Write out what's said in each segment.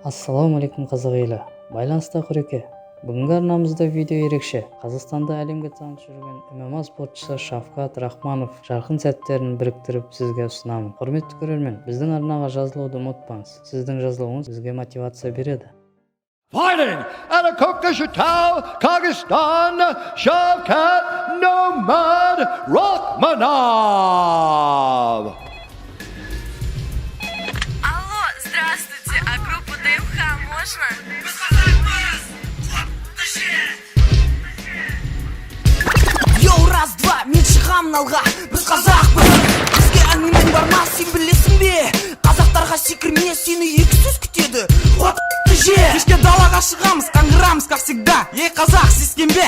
Ассаламу алейкум қазақ елі. Байланыста құреке. Бүгінгі арнамызда видео ерекше. Қазақстанда әлемге таныс жүрген ММА спортшысы Шавкат Рахманов жарқын сәттерін біріктіріп сізге ұсынамын. Құрметті көрермен, біздің арнаға жазылуды ұмытпаңыз. Сіздің жазылуыңыз бізге мотивация береді. Fighting out of Kokshetau, Kyrgyzstan, Shavkat Nurmagomedov. Алло, здравствуйте, а группу ДМХ можно? Йоу, раз-два, мен шығамын алға, біз қазақпыз. Бізге әңгімен бар ма, сен білесің бе? Қазақтарға секірме, сені екі сөз күтеді. Отты же! Кешке далаға шығамыз, қаңғырамыз, как всегда. Ей қазақ, сескенбе,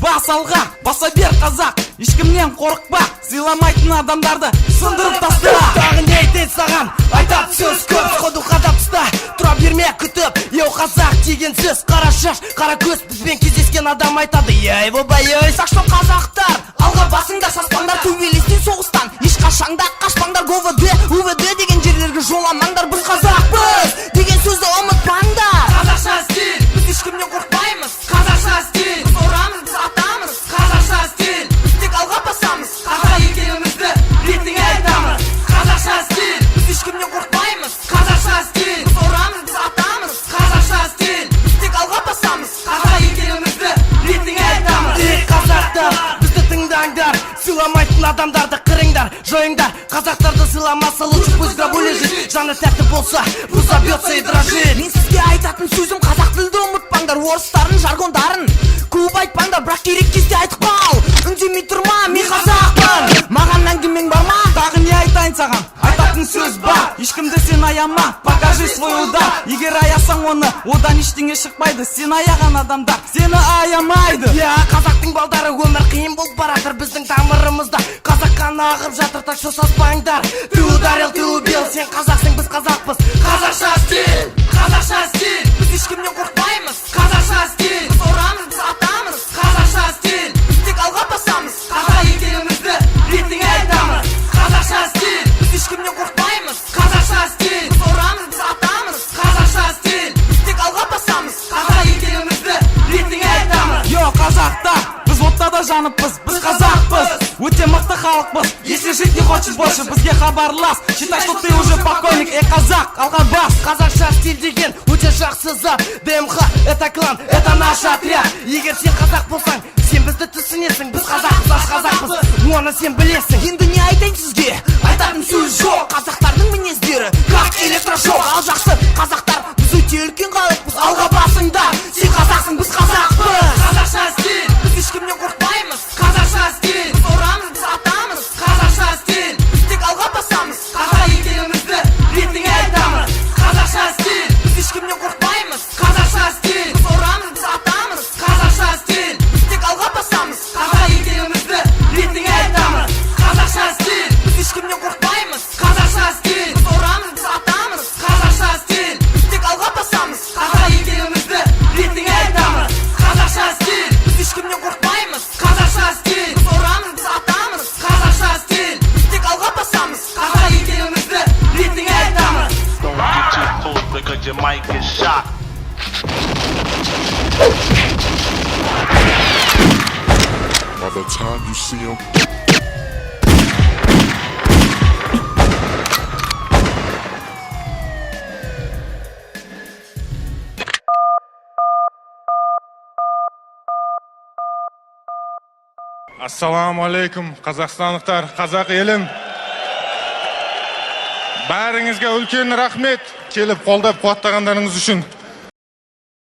бас алға, баса бер қазақ. Ешкімнен қорықпа, сыйламайтын адамдарды сындырып таста. Тағы не айтайын саған, айтап сөз көп, сходу қадап тұста. Тұра берме күтіп, еу қазақ деген сөз. Қара шаш, қара көз, бізбен кездескен адам айтады. Ей бобай-ой, сақшыл қазақтар, алға басыңдар, саспаңдар, төбелестен соғыстан. Ешқашанда қашпаңдар, ГВД, УВД деген жерлерге жоламаңдар. Біз қазақпыз деген сөзді ұмытпаңдар. Қазақша стиль, біз ешкімнен қорықпаймыз. Қазақша стиль, біз орамыз, біз атамыз. Қазақша стиль, біз тек алға басамыз. Қазақ екенімізді ретіңе айтамыз. Қазақша стиль, біз ешкімнен қорықпаймыз. Қазақша стиль, біз орамыз, біз атамыз. Қазақша стиль, біз тек алға басамыз. Қазақ екенімізді ретіңе айтамыз. Ей қазақтар, бізді тыңдаңдар, сыйламайтын адамдарды қырыңдар, жойыңдар. Қазақтарды сыйламаса лучше пусть грабули жить. Жаны тәтті болса, пусть забьется и дрожит. Мен сізге айтатын сөзім, қазақ тілді ұмытпаңдар. Орыстарын, жаргондарын көп айтпаңдар, бірақ керек кезде айтықпау. Үндемей тұрма, мен қазақпын. Маған әңгімең бар ма? Тағы не айтайын саған? Айтатын сөз бар, ешкімді сен аяма. Покажи свой удар, егер аясаң оны, одан ештеңе шықпайды. Сен аяған адамдар сені аямайды. Я, қазақтың балдары өмір қиын болып баратыр біздің тамырымызда. Қазақ қаны ағып жатыр, так что саспаңдар. Ты ударил, ты убил, сен қазақсың, біз қазақпыз. Қазақша стиль, қазақша стиль, біз ешкімнен қорықпаймыз. Қазақша стиль, біз орамыз, біз атамыз. Қазақша стиль, біз тек алға басамыз. Қазақ екенімізді ретіңе айтамыз. Қазақша стиль, біз ешкімнен қорықпаймыз. Қазақша стиль, біз орамыз, біз атамыз. Қазақша стиль, біз тек алға басамыз. Қазақ екенімізді ретіңе айтамыз. Йо, қазақтар, біз оттада жаныппыз, біз қазақпыз. Өте мықты халықпыз, если жить не хочешь больше, бізге хабарлас. Считай, что ты уже покойник, эй қазақ, алға бас. Қазақша стиль деген өте жақсы зат. ДМХ, это клан, это наш отряд. Егер сен қазақ болсаң, сен бізді түсінесің. Біз қазақпыз, аш қазақпыз, оны сен білесің. Енді не айтайын сізге? Айтатын сөз жоқ. Қазақтардың мінездері как электрошок. Ал жақсы қазақтар, біз өте үлкен халықпыз. Алға басыңдар, сен қазақсың, біз қазақпыз. Қазақша стиль, біз ешкімнен қорықпаймыз. Қазақша стиль, біз орамыз, біз атамыз. Қазақша стиль, біз тек алға басамыз. Қазақ екенімізді ретіңе айтамыз. Қазақша стиль, біз ешкімнен қорықпаймыз. Қазақша стиль, біз орамыз, біз атамыз. Қазақша стиль, біз тек алға басамыз. Қазақ екенімізді ретіңе айтамыз. Қазақша стиль, біз ешкімнен қорықпаймыз. Қазақша стиль, біз орамыз, біз атамыз. Қазақша стиль, біз тек алға басамыз. Қазақ екенімізді ретіңе айтамыз. Қазақша стиль, біз ешкімнен қорықпаймыз. Қазақша стиль, біз орамыз, біз атамыз. Қазақша стиль, біз тек алға басамыз. Қазақ екенімізді ретіңе айтамыз. Don't get too close because you might get shot. By the time you see him, Ассаламу алейкум, қазақстандықтар, қазақ елім. Бәріңізге үлкен рахмет, келіп қолдап қуаттағандарыңыз үшін.